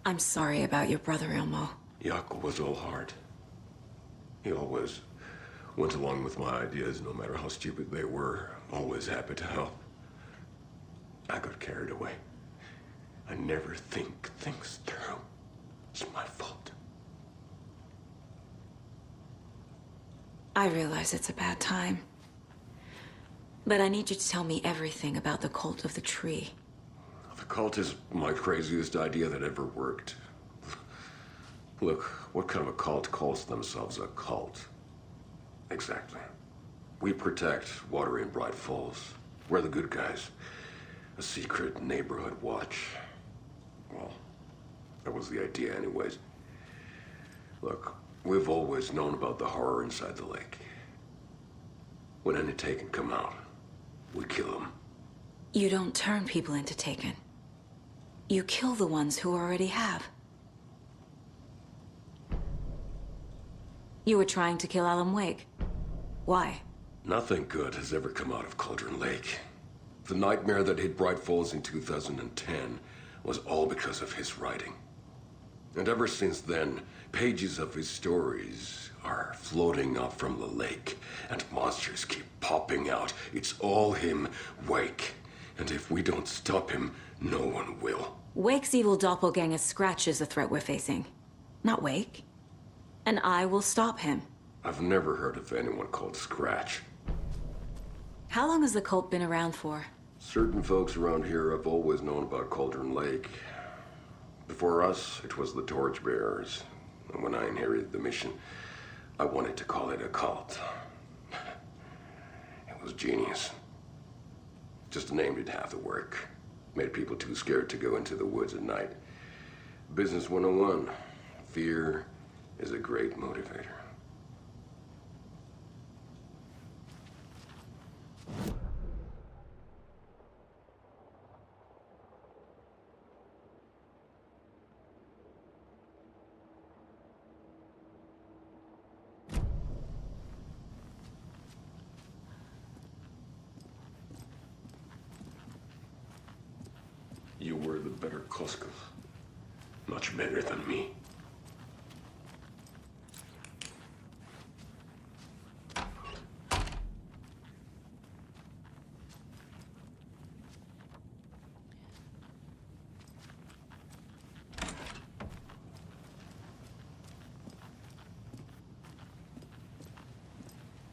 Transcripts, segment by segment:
I'm sorry about your brother, Elmo. Jaco was all heart. He always went along with my ideas, no matter how stupid they were. Always happy to help. I got carried away. I never think things through. It's my fault. I realize it's a bad time. But I need you to tell me everything about the cult of the tree. The cult is my craziest idea that ever worked. Look, what kind of a cult calls themselves a cult? Exactly. We protect Water in Bright Falls. We're the good guys. A secret neighborhood watch. Well, that was the idea anyways. Look, we've always known about the horror inside the lake. When any Taken come out, we kill them. You don't turn people into Taken. You kill the ones who already have. You were trying to kill Alan Wake. Why? Nothing good has ever come out of Cauldron Lake. The nightmare that hit Bright Falls in 2010 was all because of his writing. And ever since then, pages of his stories are floating up from the lake, and monsters keep popping out. It's all him, Wake. And if we don't stop him, no one will. Wake's evil doppelganger Scratch is the threat we're facing, not Wake. And I will stop him. I've never heard of anyone called Scratch. How long has the cult been around for? Certain folks around here have always known about Cauldron Lake. Before us, it was the Torchbearers. And when I inherited the mission, I wanted to call it a cult. It was genius. Just a name did half the work. Made people too scared to go into the woods at night. Business 101. Fear is a great motivator. You were the better Koska. Much better than me.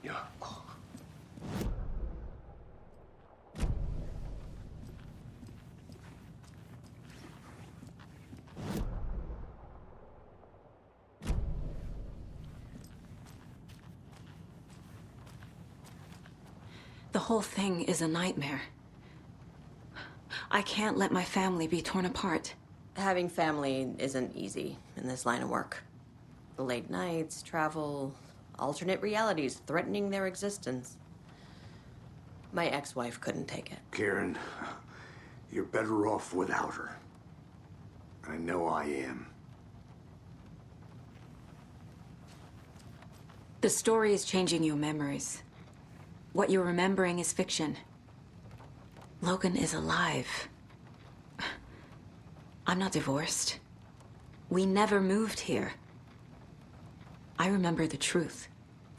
Yeah. The whole thing is a nightmare. I can't let my family be torn apart. Having family isn't easy in this line of work. The late nights, travel, alternate realities threatening their existence. My ex-wife couldn't take it. Karen, you're better off without her. I know I am. The story is changing your memories. What you're remembering is fiction. Logan is alive. I'm not divorced. We never moved here. I remember the truth.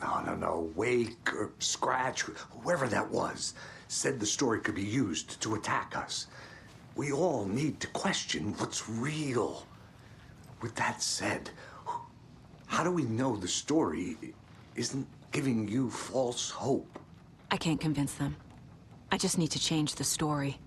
No. Wake or Scratch, whoever that was, said the story could be used to attack us. We all need to question what's real. With that said, how do we know the story isn't giving you false hope? I can't convince them. I just need to change the story.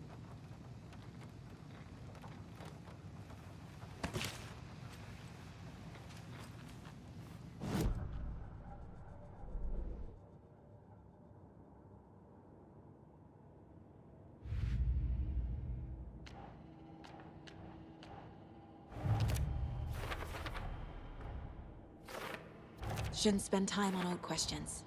Shouldn't spend time on old questions.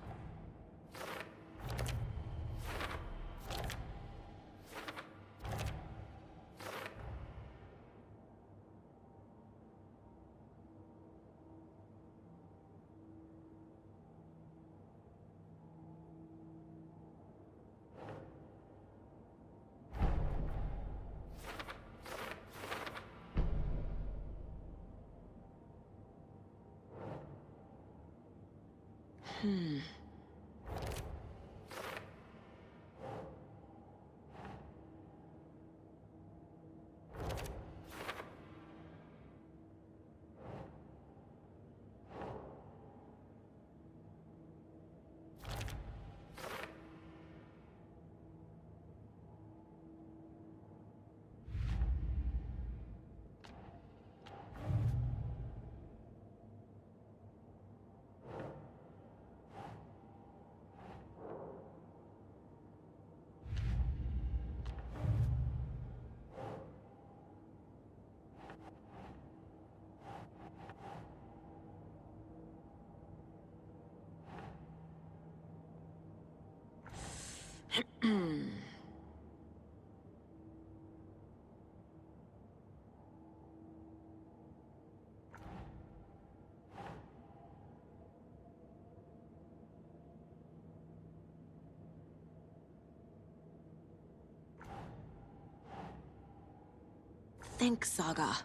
Think, Saga.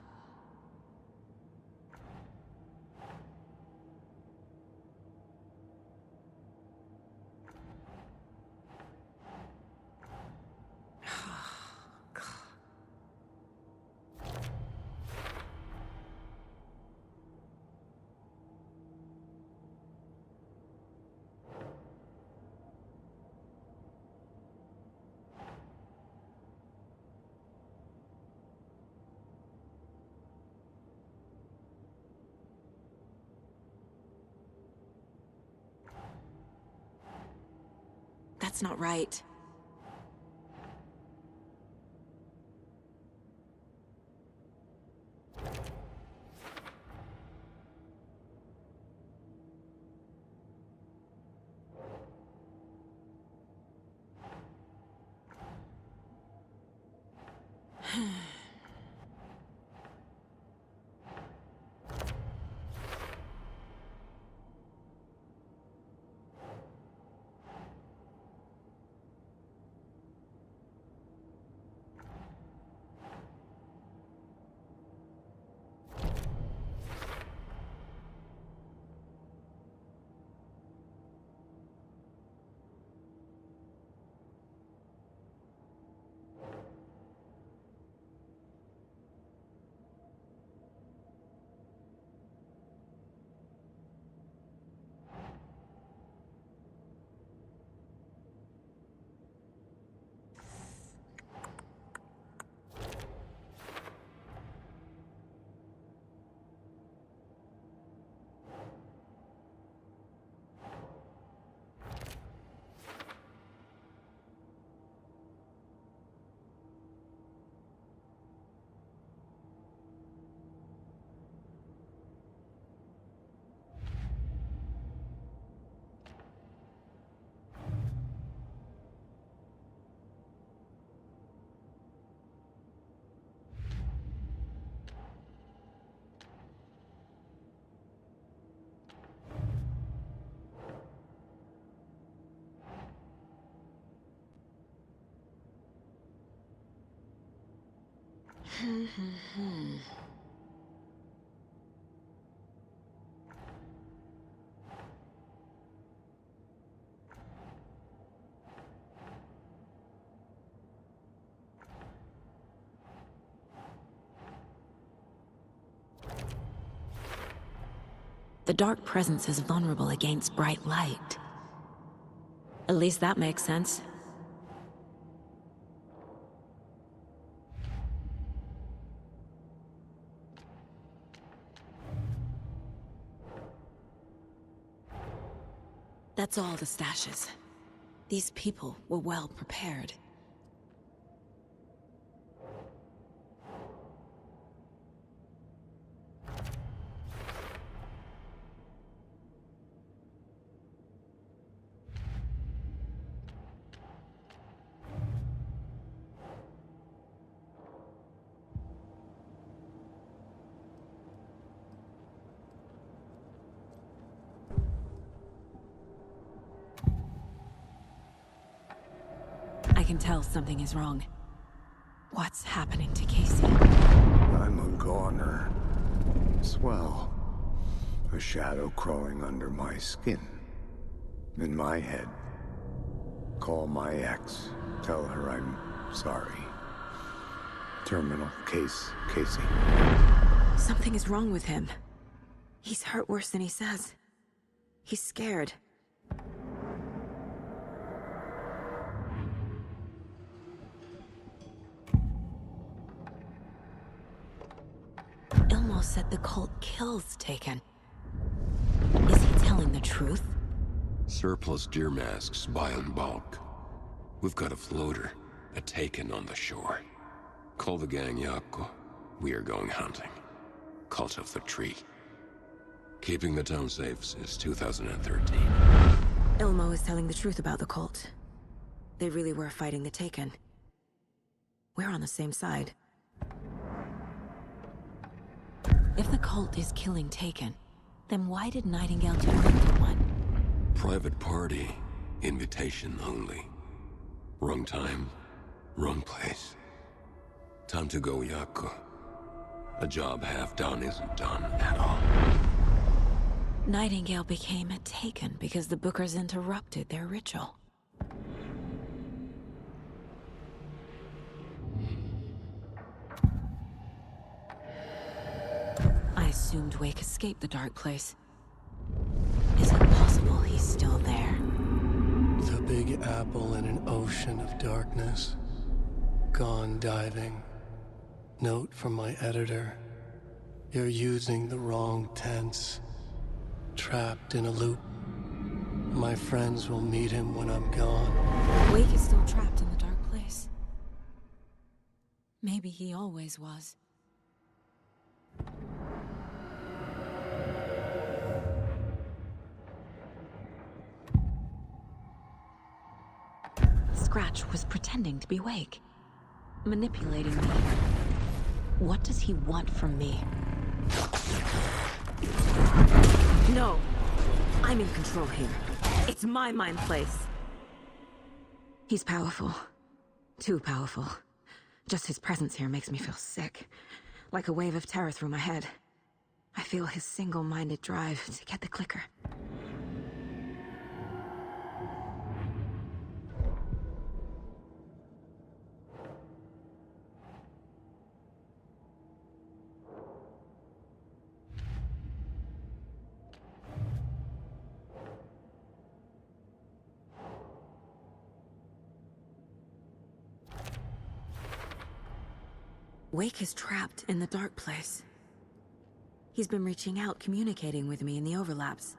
That's not right. The dark presence is vulnerable against bright light. At least that makes sense. That's all the stashes. These people were well prepared. I can tell something is wrong. What's happening to Casey? I'm a goner. Swell. A shadow crawling under my skin. In my head, call my ex. Tell her I'm sorry. Terminal case, Casey. Something is wrong with him. He's hurt worse than he says. He's scared. Ilmo said the cult kills Taken. Is he telling the truth? Surplus deer masks buy in bulk. We've got a floater, a Taken on the shore. Call the gang Yako. We are going hunting. Cult of the Tree. Keeping the town safe since 2013. Ilmo is telling the truth about the cult. They really were fighting the Taken. We're on the same side. If the cult is killing Taken, then why did Nightingale turn into one? Private party. Invitation only. Wrong time, wrong place. Time to go, Yako. A job half done isn't done at all. Nightingale became a Taken because the Bookers interrupted their ritual. I assumed Wake escaped the dark place. Is it possible he's still there? The Big Apple in an ocean of darkness. Gone diving. Note from my editor. You're using the wrong tense. Trapped in a loop. My friends will meet him when I'm gone. Wake is still trapped in the dark place. Maybe he always was. Scratch was pretending to be Wake, manipulating me. What does he want from me? No! I'm in control here. It's my mind place. He's powerful. Too powerful. Just his presence here makes me feel sick. Like a wave of terror through my head. I feel his single-minded drive to get the clicker. Wake is trapped in the dark place. He's been reaching out, communicating with me in the overlaps.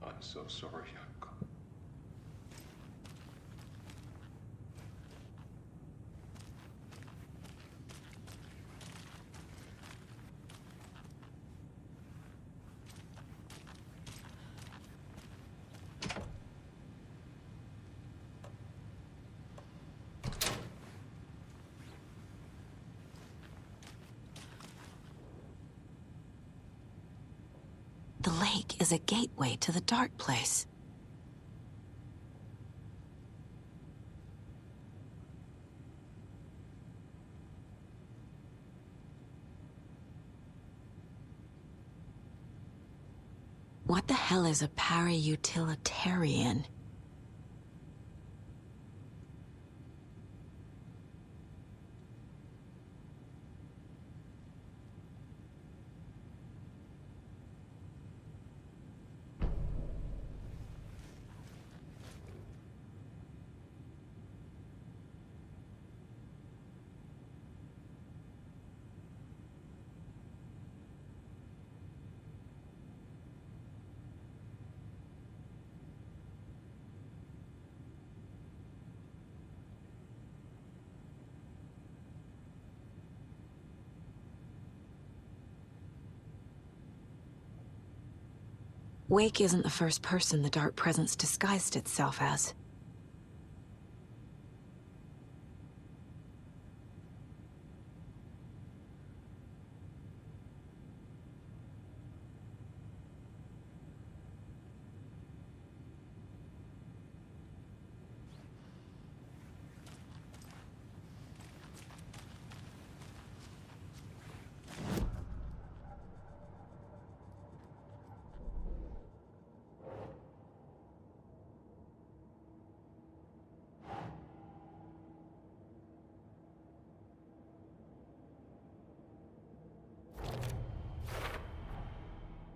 I'm so sorry, Yako. The lake is a gateway to the dark place. What the hell is a para-utilitarian? Wake isn't the first person the dark presence disguised itself as.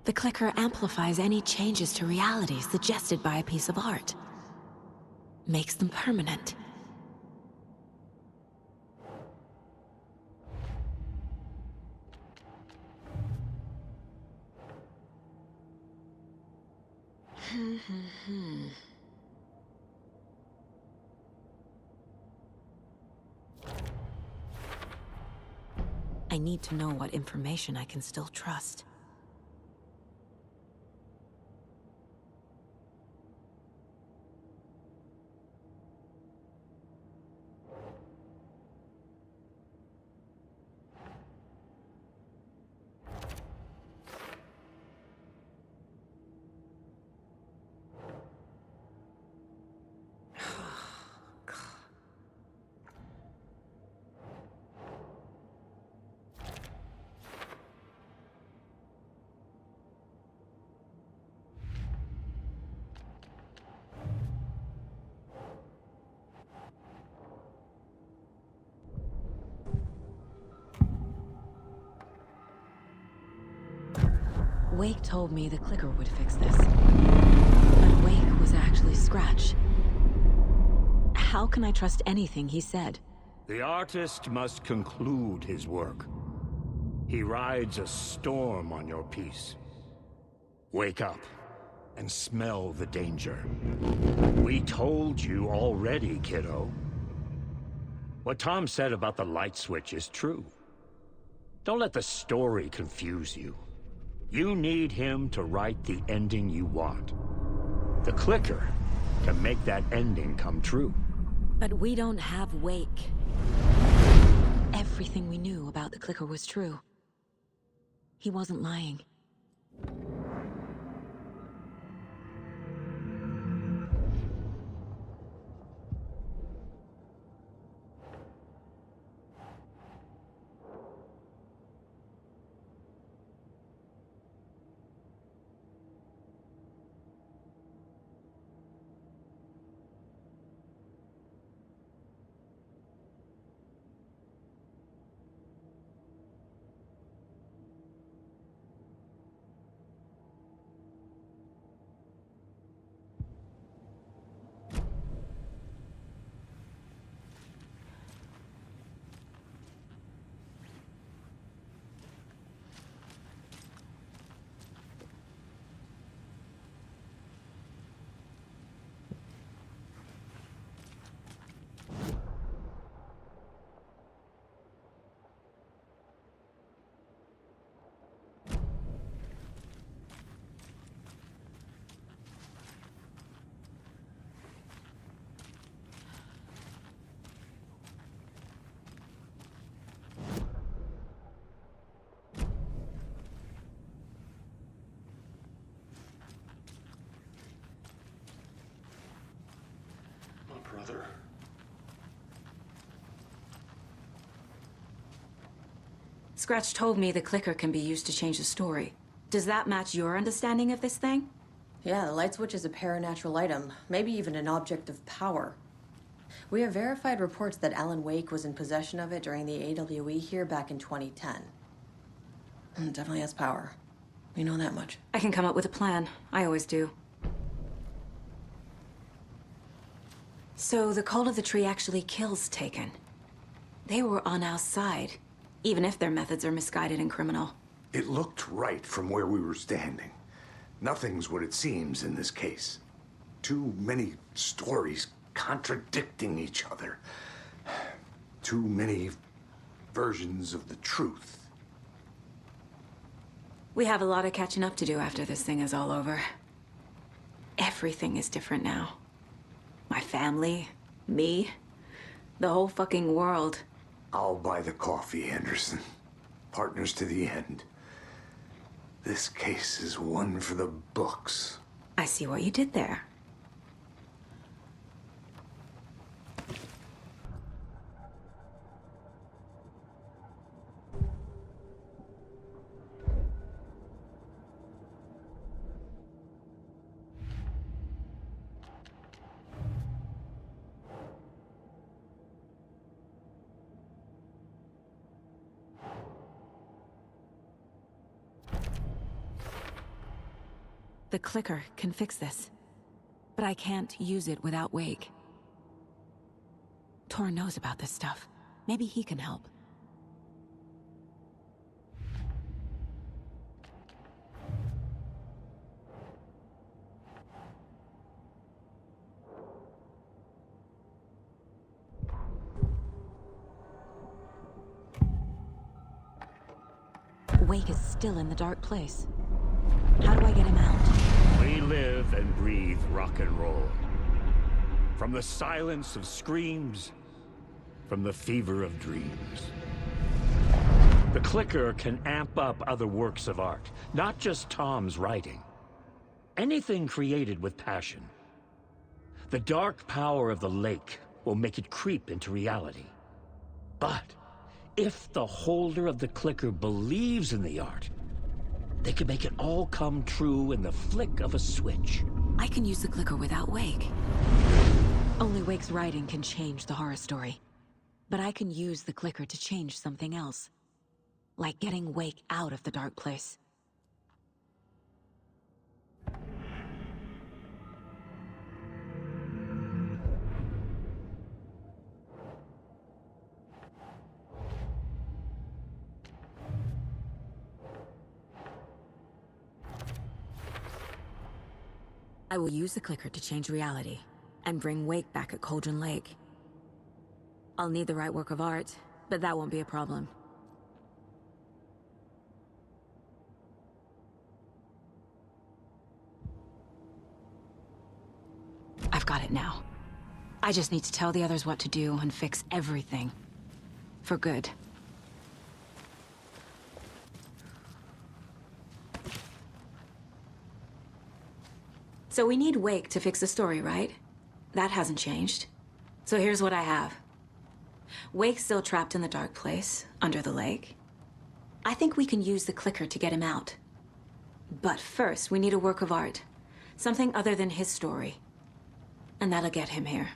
The clicker amplifies any changes to reality suggested by a piece of art. Makes them permanent. I need to know what information I can still trust. Wake told me the clicker would fix this. But Wake was actually Scratch. How can I trust anything he said? The artist must conclude his work. He rides a storm on your piece. Wake up and smell the danger. We told you already, kiddo. What Tom said about the light switch is true. Don't let the story confuse you. You need him to write the ending you want. The clicker can make that ending come true. But we don't have Wake. Everything we knew about the clicker was true. He wasn't lying. Brother. Scratch told me the clicker can be used to change the story. Does that match your understanding of this thing? Yeah, the light switch is a paranatural item, maybe even an object of power. We have verified reports that Alan Wake was in possession of it during the AWE here back in 2010. It definitely has power. We know that much. I can come up with a plan. I always do. So the Cult of the Tree actually kills Taken. They were on our side, even if their methods are misguided and criminal. It looked right from where we were standing. Nothing's what it seems in this case. Too many stories contradicting each other. Too many versions of the truth. We have a lot of catching up to do after this thing is all over. Everything is different now. My family, me, the whole fucking world. I'll buy the coffee, Anderson. Partners to the end. This case is one for the books. I see what you did there. The clicker can fix this, but I can't use it without Wake. Tor knows about this stuff. Maybe he can help. Wake is still in the dark place. How do I get him out? We live and breathe rock and roll. From the silence of screams, from the fever of dreams. The clicker can amp up other works of art, not just Tom's writing. Anything created with passion. The dark power of the lake will make it creep into reality. But if the holder of the clicker believes in the art, they can make it all come true in the flick of a switch. I can use the clicker without Wake. Only Wake's writing can change the horror story. But I can use the clicker to change something else. Like getting Wake out of the dark place. I will use the clicker to change reality, and bring Wake back at Cauldron Lake. I'll need the right work of art, but that won't be a problem. I've got it now. I just need to tell the others what to do and fix everything. For good. So we need Wake to fix the story, right? That hasn't changed. So here's what I have. Wake's still trapped in the dark place, under the lake. I think we can use the clicker to get him out. But first, we need a work of art. Something other than his story. And that'll get him here.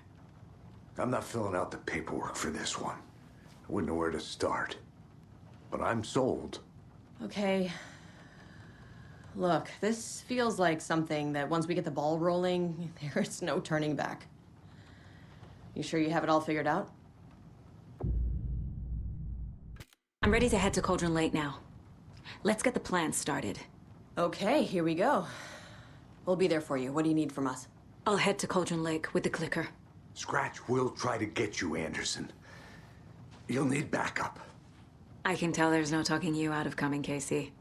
I'm not filling out the paperwork for this one. I wouldn't know where to start. But I'm sold. Okay. Look, this feels like something that once we get the ball rolling, there's no turning back. You sure you have it all figured out? I'm ready to head to Cauldron Lake now. Let's get the plan started. Okay, here we go. We'll be there for you. What do you need from us? I'll head to Cauldron Lake with the clicker. Scratch will try to get you, Anderson. You'll need backup. I can tell there's no talking you out of coming, Casey.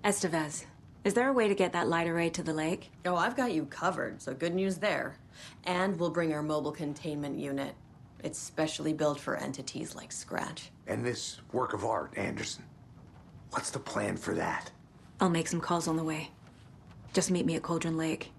Estevez, is there a way to get that light array to the lake? Oh, I've got you covered, so good news there. And we'll bring our mobile containment unit. It's specially built for entities like Scratch. And this work of art, Anderson. What's the plan for that? I'll make some calls on the way. Just meet me at Cauldron Lake.